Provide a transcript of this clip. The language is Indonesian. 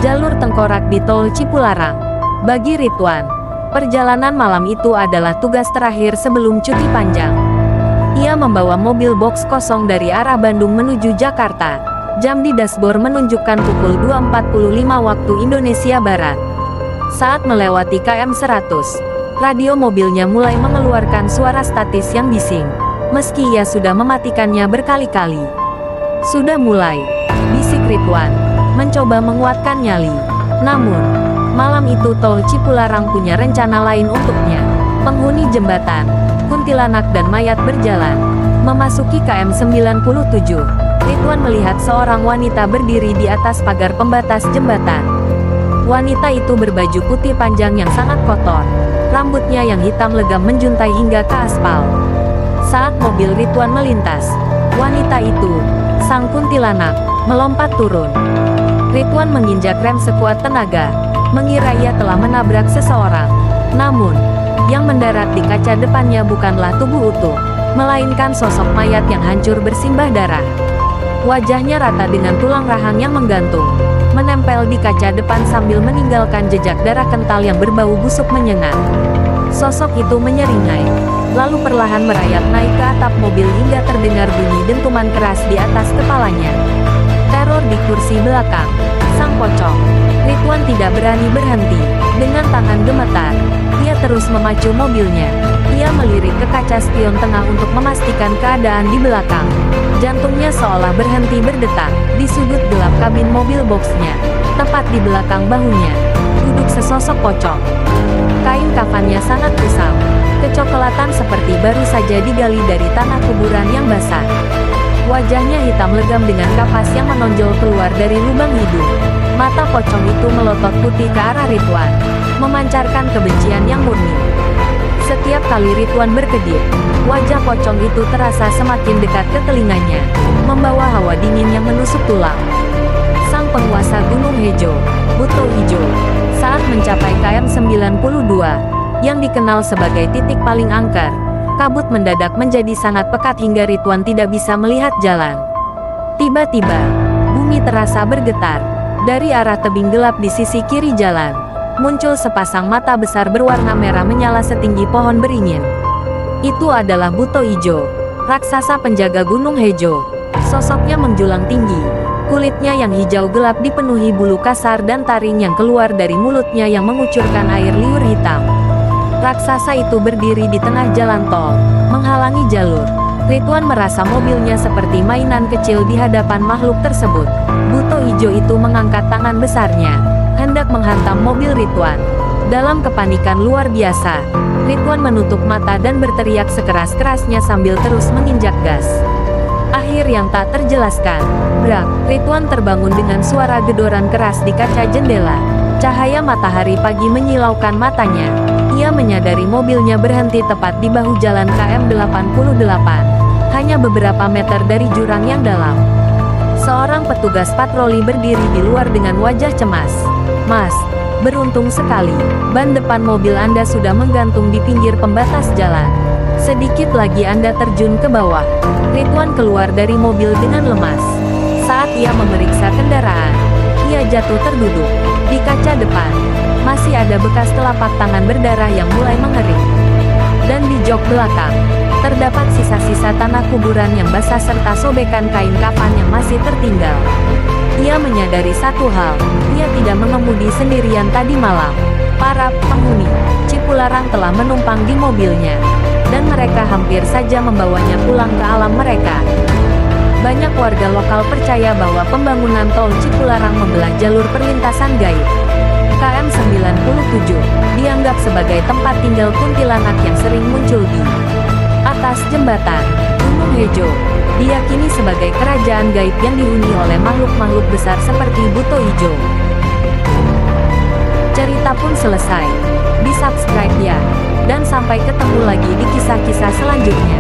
jalur tengkorak di Tol Cipularang. Bagi Ridwan, perjalanan malam itu adalah tugas terakhir sebelum cuti panjang. Ia membawa mobil box kosong dari arah Bandung menuju Jakarta. Jam di dashboard menunjukkan pukul 2.45 waktu Indonesia Barat. Saat melewati KM 100, radio mobilnya mulai mengeluarkan suara statis yang bising. Meski ia sudah mematikannya berkali-kali. Sudah mulai, bisik Ridwan, mencoba menguatkan nyali. Namun, malam itu Tol Cipularang punya rencana lain untuknya. Penghuni jembatan, kuntilanak dan mayat berjalan. Memasuki KM 97, Ridwan melihat seorang wanita berdiri di atas pagar pembatas jembatan. Wanita itu berbaju putih panjang yang sangat kotor. Rambutnya yang hitam legam menjuntai hingga ke aspal. Saat mobil Ridwan melintas, wanita itu, sang kuntilanak, melompat turun. Ridwan menginjak rem sekuat tenaga, mengira ia telah menabrak seseorang. Namun, yang mendarat di kaca depannya bukanlah tubuh utuh, melainkan sosok mayat yang hancur bersimbah darah. Wajahnya rata dengan tulang rahang yang menggantung, menempel di kaca depan sambil meninggalkan jejak darah kental yang berbau busuk menyengat. Sosok itu menyeringai, lalu perlahan merayap naik ke atap mobil hingga terdengar bunyi dentuman keras di atas kepalanya. Teror di kursi belakang, sang pocong. Ridwan tidak berani berhenti. Dengan tangan gemetar, ia terus memacu mobilnya. Ia melirik ke kaca spion tengah untuk memastikan keadaan di belakang. Jantungnya seolah berhenti berdetak. Di sudut gelap kabin mobil boxnya, tepat di belakang bahunya, duduk sesosok pocong. Kain kafannya sangat kusam, kecoklatan seperti baru saja digali dari tanah kuburan yang basah. Wajahnya hitam legam dengan kapas yang menonjol keluar dari lubang hidung. Mata pocong itu melotot putih ke arah Ridwan, memancarkan kebencian yang murni. Setiap kali Ridwan berkedip, wajah pocong itu terasa semakin dekat ke telinganya, membawa hawa dingin yang menusuk tulang. Sang penguasa Gunung Hejo, Buto Ijo, saat mencapai KM 92, yang dikenal sebagai titik paling angker, kabut mendadak menjadi sangat pekat hingga Ridwan tidak bisa melihat jalan. Tiba-tiba, bumi terasa bergetar. Dari arah tebing gelap di sisi kiri jalan, muncul sepasang mata besar berwarna merah menyala setinggi pohon beringin. Itu adalah Buto Ijo, raksasa penjaga Gunung Hejo. Sosoknya menjulang tinggi, kulitnya yang hijau gelap dipenuhi bulu kasar dan taring yang keluar dari mulutnya yang mengucurkan air liur hitam. Raksasa itu berdiri di tengah jalan tol, menghalangi jalur. Ridwan merasa mobilnya seperti mainan kecil di hadapan makhluk tersebut. Buto Ijo itu mengangkat tangan besarnya, hendak menghantam mobil Ridwan. Dalam kepanikan luar biasa, Ridwan menutup mata dan berteriak sekeras-kerasnya sambil terus menginjak gas. Akhir yang tak terjelaskan. Brak, Ridwan terbangun dengan suara gedoran keras di kaca jendela. Cahaya matahari pagi menyilaukan matanya. Ia menyadari mobilnya berhenti tepat di bahu jalan KM 88. Hanya beberapa meter dari jurang yang dalam. Seorang petugas patroli berdiri di luar dengan wajah cemas. "Mas, beruntung sekali. Ban depan mobil Anda sudah menggantung di pinggir pembatas jalan. Sedikit lagi Anda terjun ke bawah." Ridwan keluar dari mobil dengan lemas. Saat ia memeriksa kendaraan, ia jatuh terduduk. Di kaca depan, masih ada bekas telapak tangan berdarah yang mulai mengering. Dan di jok belakang, terdapat sisa-sisa tanah kuburan yang basah serta sobekan kain kafan yang masih tertinggal. Ia menyadari satu hal, ia tidak mengemudi sendirian tadi malam. Para penghuni Cipularang telah menumpang di mobilnya, dan mereka hampir saja membawanya pulang ke alam mereka. Banyak warga lokal percaya bahwa pembangunan tol Cipularang membelah jalur perlintasan gaib. KM 97 dianggap sebagai tempat tinggal kuntilanak yang sering muncul di atas jembatan. Gunung Hejo diyakini sebagai kerajaan gaib yang dihuni oleh makhluk-makhluk besar seperti Buto Ijo. Cerita pun selesai. Di subscribe ya, dan sampai ketemu lagi di kisah-kisah selanjutnya.